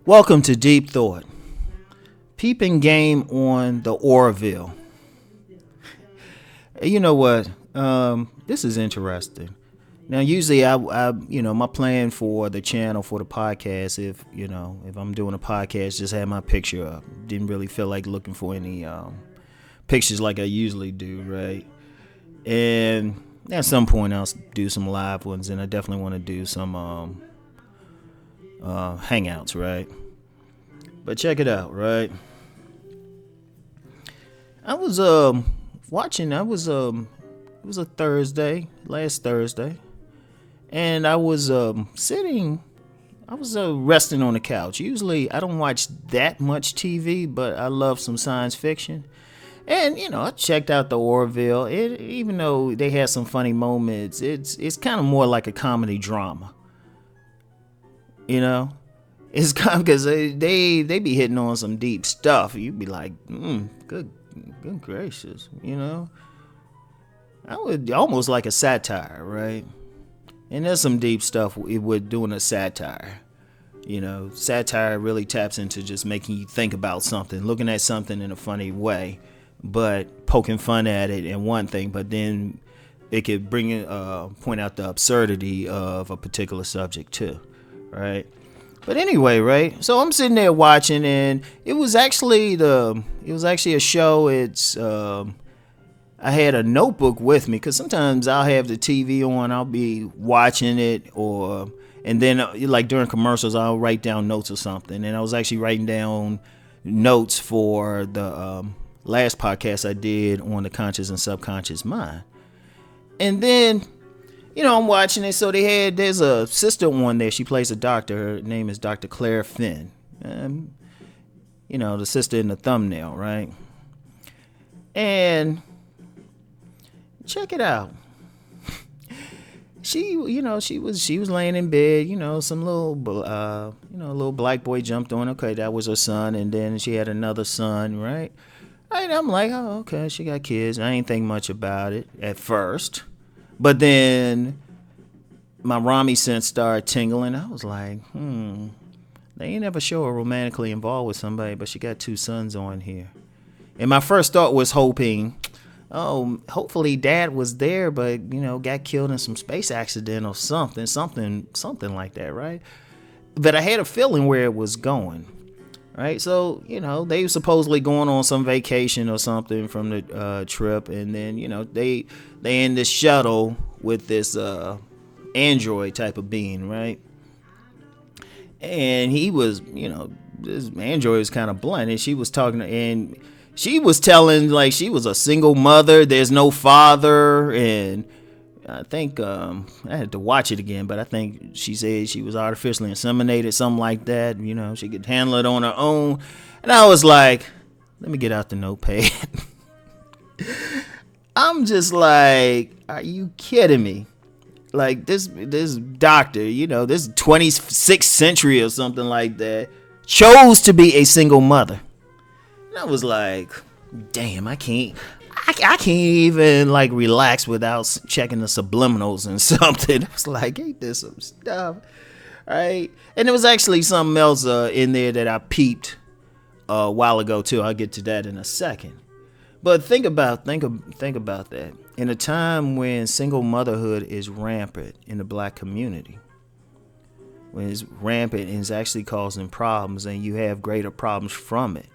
Welcome to Deep Thought. Peeping game on the Orville. You know what? This is interesting. Now, usually, my plan for the channel for the podcast, if I'm doing a podcast, just have my picture up. Didn't really feel like looking for any pictures like I usually do, right? And at some point, I'll do some live ones, and I definitely want to do some hangouts, right? But check it out, right? I was watching. It was a last Thursday, and I was sitting. I was resting on the couch. Usually, I don't watch that much TV, but I love some science fiction. And I checked out the Orville. Even though they had some funny moments, it's kind of more like a comedy drama. It's kind of because they be hitting on some deep stuff. You'd be like, good gracious, I would almost like a satire, right? And there's some deep stuff with doing a satire. Satire really taps into just making you think about something, looking at something in a funny way, but poking fun at it and one thing, but then it could point out the absurdity of a particular subject too, right? But anyway, right? So I'm sitting there watching, and it was actually a show. I had a notebook with me because sometimes I'll have the TV on, I'll be watching it, and then like during commercials I'll write down notes or something. And I was actually writing down notes for the last podcast I did on the conscious and subconscious mind. And then I'm watching it. So there's a sister on there. She plays a doctor. Her name is Dr. Claire Finn. The sister in the thumbnail, right? And check it out. She was laying in bed. Some little black boy jumped on. Okay, that was her son, and then she had another son, right? And I'm like, oh, okay, she got kids. I ain't think much about it at first. But then my Rami sense started tingling. I was like, they ain't ever show her romantically involved with somebody, but she got two sons on here. And my first thought was hopefully dad was there, but, got killed in some space accident or something like that, right? But I had a feeling where it was going, right? So, they were supposedly going on some vacation or something from the trip, and then, they in this shuttle with this android type of being, right? And he was, this android was kind of blunt, and she was talking, and she was telling like she was a single mother, there's no father, and I think I had to watch it again, but I think she said she was artificially inseminated, something like that. She could handle it on her own. And I was like, let me get out the notepad. I'm just like, are you kidding me? Like this doctor, this 26th century or something like that, chose to be a single mother. And I was like, damn, I can't even like relax without checking the subliminals and something. I was like, ain't this some stuff, right? And there was actually something else in there that I peeped a while ago too. I'll get to that in a second. But think about that. In a time when single motherhood is rampant in the black community, when it's rampant and it's actually causing problems, and you have greater problems from it.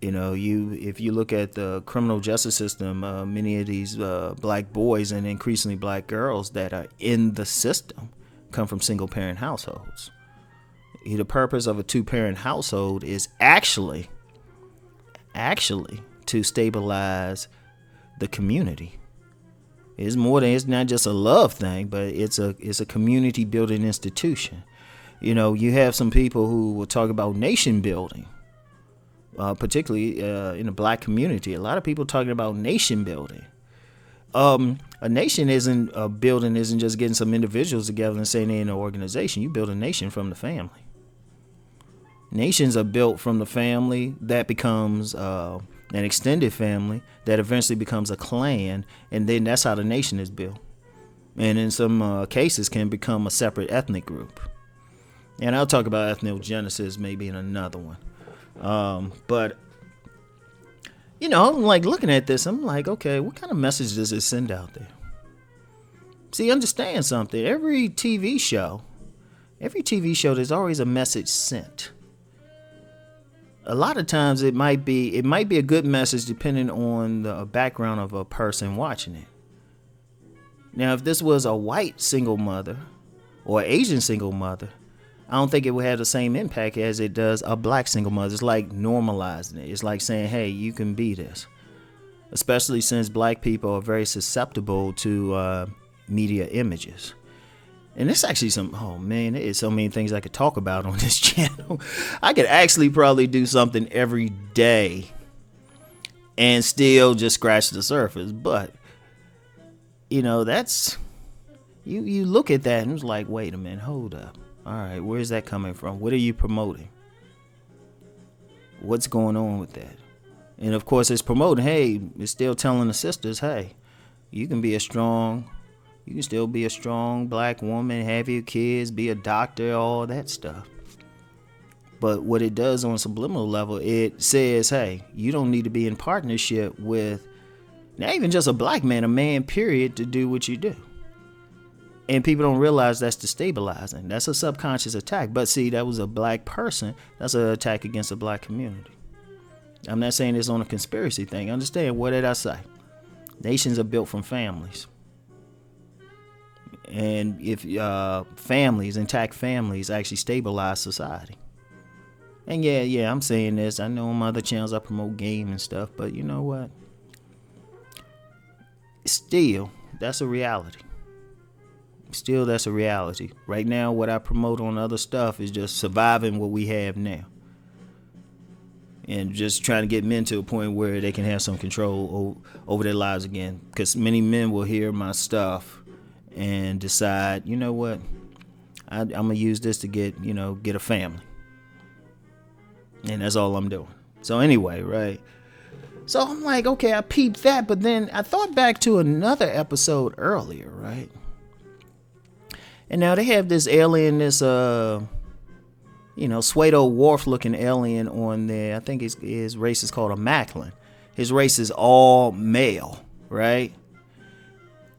If you look at the criminal justice system, many of these black boys and increasingly black girls that are in the system come from single parent households. The purpose of a two-parent household is actually to stabilize the community. It's not just a love thing, but it's a community building institution. You have some people who will talk about nation building. Particularly in the black community, a lot of people talking about nation building. A nation isn't just getting some individuals together and saying they're in an organization. You build a nation from the family. Nations are built from the family that becomes an extended family that eventually becomes a clan, and then that's how the nation is built. And in some cases can become a separate ethnic group. And I'll talk about ethnogenesis maybe in another one. But I'm like looking at this. I'm like, okay, what kind of message does it send out there? See, understand something. Every TV show, there's always a message sent. A lot of times it might be a good message depending on the background of a person watching it. Now, if this was a white single mother or Asian single mother, I don't think it would have the same impact as it does a black single mother. It's like normalizing it. It's like saying, hey, you can be this. Especially since black people are very susceptible to media images. And it's actually there's so many things I could talk about on this channel. I could actually probably do something every day and still just scratch the surface. But, that's, you look at that and it's like, wait a minute, hold up. All right, where's that coming from? What are you promoting? What's going on with that? And of course, it's promoting, hey, it's still telling the sisters, hey, you can still be a strong black woman, have your kids, be a doctor, all that stuff. But what it does on a subliminal level, it says, hey, you don't need to be in partnership with not even just a black man, a man, period, to do what you do. And people don't realize that's destabilizing. That's a subconscious attack. But see, that was a black person. That's an attack against the black community. I'm not saying it's on a conspiracy thing. Understand, what did I say? Nations are built from families. And if intact families actually stabilize society. And yeah, I'm saying this. I know on other channels I promote game and stuff, but you know what? Still, that's a reality. That's a reality. Right now, what I promote on other stuff is just surviving what we have now. And just trying to get men to a point where they can have some control over their lives again. Because many men will hear my stuff and decide, you know what, I'm gonna use this to get a family, and that's all I'm doing. So anyway, right? So I'm like, okay, I peeped that, but then I thought back to another episode earlier, right? And now they have this alien, this Swedo-Worf looking alien on there. I think his race is called a Macklin. His race is all male, right?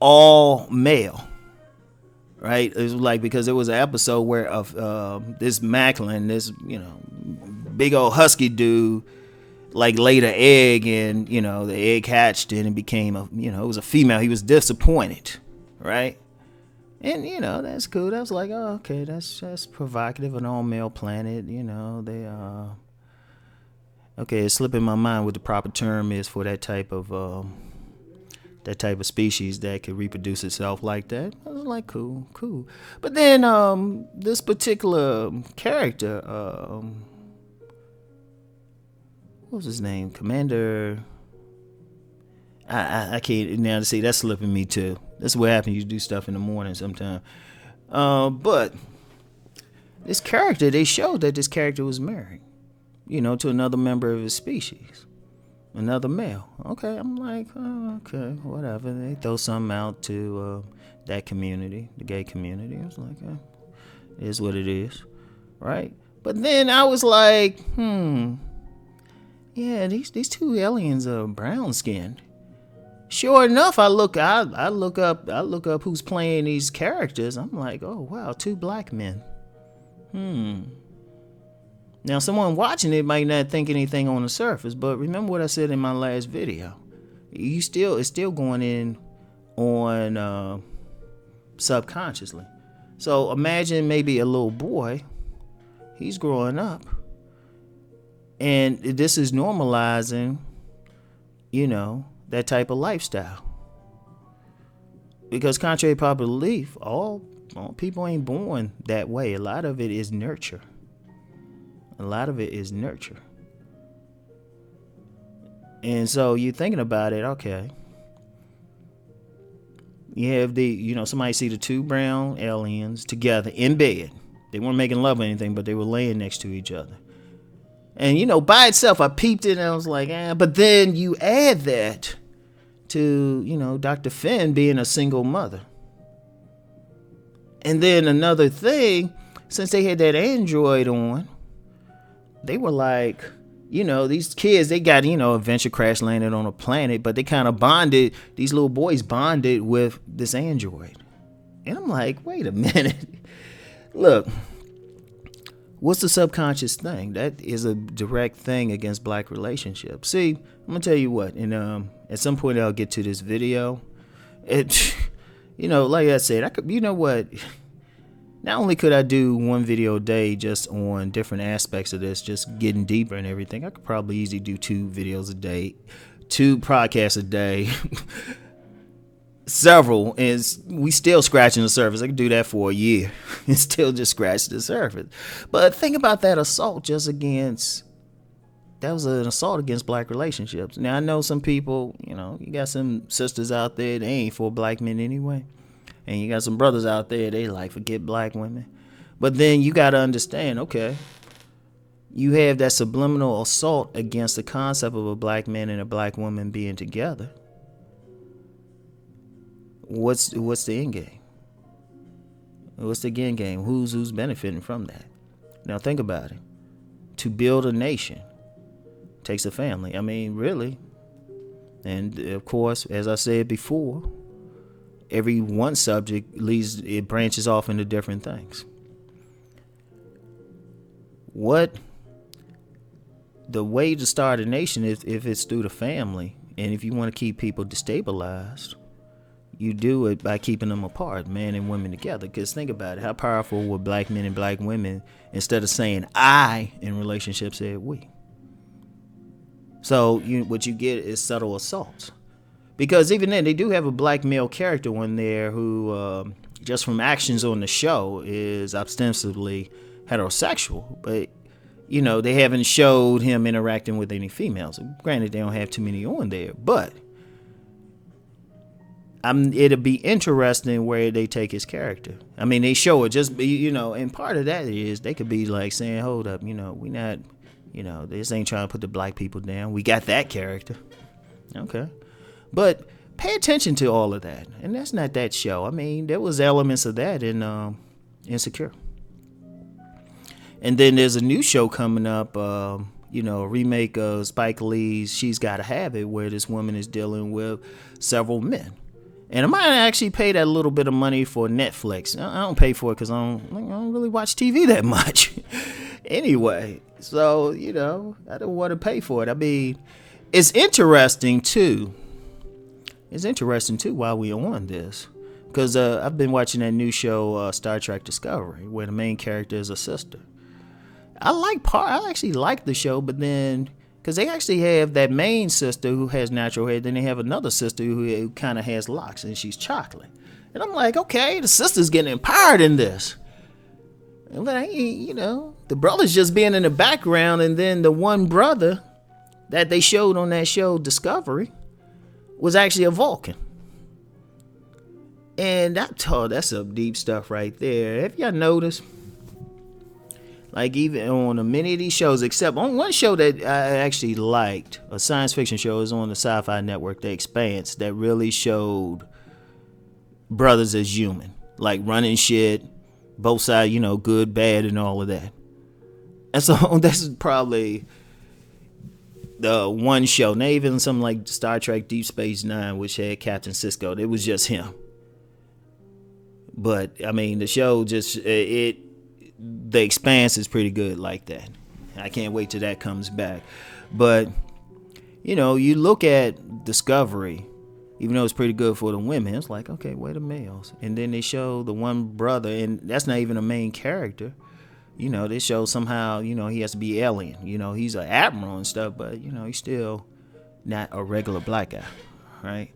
All male, right? It was like, because there was an episode where this Macklin, this big old husky dude, like laid an egg, and the egg hatched and it became it was a female. He was disappointed, right? And that's cool. That was like, oh, okay, that's provocative. An all male planet, okay, it's slipping my mind what the proper term is for that type of species that could reproduce itself like that. I was like, cool. But then this particular character, what was his name? Commander. I can't now see. That's slipping me too. That's what happens. You do stuff in the morning sometime. But this character, they showed that this character was married, to another member of his species. Another male. Okay, I'm like, oh, okay, whatever. They throw something out to that community, the gay community. I was like, it is what it is, right? But then I was like, yeah, these two aliens are brown skinned. Sure enough, I look up who's playing these characters. I'm like, oh wow, two black men. Now, someone watching it might not think anything on the surface, but remember what I said in my last video. It's still going in on subconsciously. So imagine maybe a little boy, he's growing up, and this is normalizing, that type of lifestyle. Because contrary to popular belief, all people ain't born that way. A lot of it is nurture. And so you're thinking about it, okay. You have somebody see the two brown aliens together in bed. They weren't making love or anything, but they were laying next to each other. And, by itself, I peeped it and I was like, but then you add that to, Dr. Finn being a single mother. And then another thing, since they had that Android on, they were like, these kids, they got, adventure crash landed on a planet, but they kind of bonded, these little boys bonded with this Android. And I'm like, wait a minute. Look, what's the subconscious thing? That is a direct thing against black relationships. See, I'm going to tell you what, and at some point I'll get to this video. It, like I said, I could, what? Not only could I do one video a day just on different aspects of this, just getting deeper and everything, I could probably easily do 2 videos a day, 2 podcasts a day, several, and we still scratching the surface. I could do that for a year and still just scratch the surface. But think about that assault that was an assault against black relationships. Now, I know some people, you got some sisters out there, they ain't for black men anyway. And you got some brothers out there, they like forget black women. But then you got to understand, okay, you have that subliminal assault against the concept of a black man and a black woman being together. What's the end game? What's the end game? Who's benefiting from that? Now think about it. To build a nation takes a family. I mean, really. And of course, as I said before, every one subject it branches off into different things. The way to start a nation is if it's through the family, and if you want to keep people destabilized, you do it by keeping them apart, man and women together. Because think about it, how powerful were black men and black women instead of saying I in relationships said we. So what you get is subtle assaults. Because even then, they do have a black male character on there who, just from actions on the show, is ostensibly heterosexual. But, they haven't showed him interacting with any females. Granted, they don't have too many on there. But it'll be interesting where they take his character. I mean, they show it just, and part of that is they could be like saying, hold up, we not, this ain't trying to put the black people down. We got that character. Okay. But pay attention to all of that. And that's not that show. I mean, there was elements of that in Insecure. And then there's a new show coming up, a remake of Spike Lee's She's Gotta Have It, where this woman is dealing with several men. And I might actually pay that little bit of money for Netflix. I don't pay for it because I don't really watch TV that much. Anyway, so, I don't want to pay for it. I mean, it's interesting, too. It's interesting, too, while we're on this, because I've been watching that new show, Star Trek Discovery, where the main character is a sister. I actually like the show, but then, because they actually have that main sister who has natural hair, then they have another sister who kind of has locks, and she's chocolate. And I'm like, okay, the sister's getting empowered in this. But, the brother's just being in the background, and then the one brother that they showed on that show, Discovery, was actually a Vulcan. And that's some deep stuff right there. Have y'all noticed? Like, even on many of these shows, except on one show that I actually liked, a science fiction show, is on the Sci-Fi Network, The Expanse, that really showed brothers as human. Like, running shit, both sides, good, bad, and all of that. And so that's probably the one show, not even something like Star Trek Deep Space Nine, which had Captain Sisko. It was just him. But I mean, the show The Expanse is pretty good like that. I can't wait till that comes back. But you look at Discovery, even though it's pretty good for the women, it's like, okay, where the males? And then they show the one brother, and that's not even a main character. They show somehow, he has to be alien. He's an admiral and stuff, but, he's still not a regular black guy, right?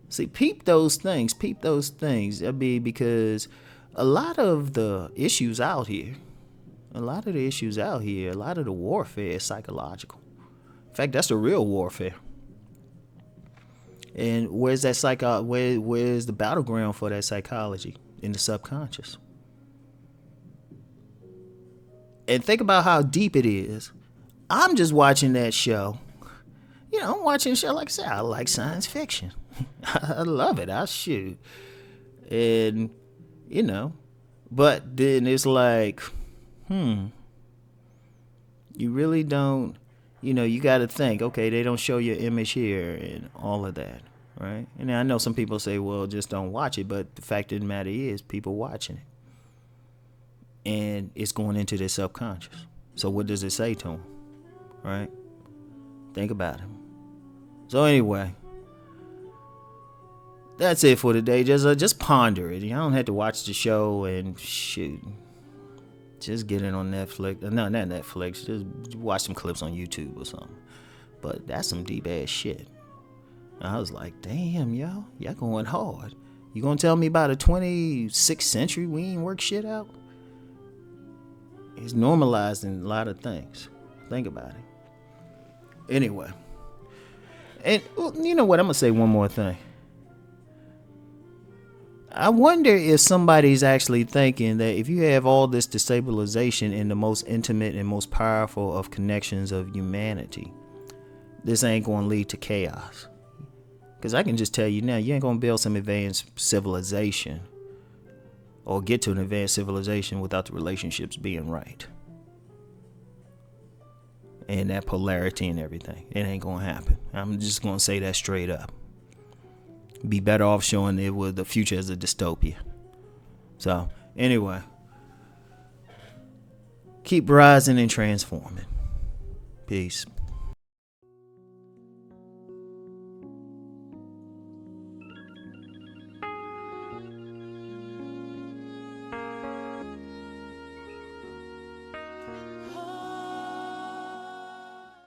See, peep those things. That'd be because a lot of the issues out here, a lot of the warfare is psychological. In fact, that's the real warfare. And where's that where's the battleground for that psychology? In the subconscious. And think about how deep it is. I'm just watching that show. I'm watching a show, like I said, I like science fiction. I love it. I shoot. And, But then it's like, you really don't, you got to think, okay, they don't show your image here and all of that, right? And I know some people say, well, just don't watch it, but the fact of the matter is people watching it. And it's going into their subconscious. So what does it say to them, right? Think about it. So anyway, that's it for today. Just ponder it. You don't have to watch the show and shoot. Just get it on Netflix. No, not Netflix. Just watch some clips on YouTube or something. But that's some deep ass shit. I was like, damn, y'all going hard. You gonna tell me about the 26th century we ain't work shit out? It's normalizing a lot of things. Think about it. Anyway. And you know what? I'm gonna say one more thing. I wonder if somebody's actually thinking that if you have all this destabilization in the most intimate and most powerful of connections of humanity, this ain't going to lead to chaos. Because I can just tell you now, you ain't going to build some advanced civilization or get to an advanced civilization without the relationships being right. And that polarity and everything. It ain't going to happen. I'm just going to say that straight up. Be better off showing it with the future as a dystopia. So, anyway. Keep rising and transforming. Peace.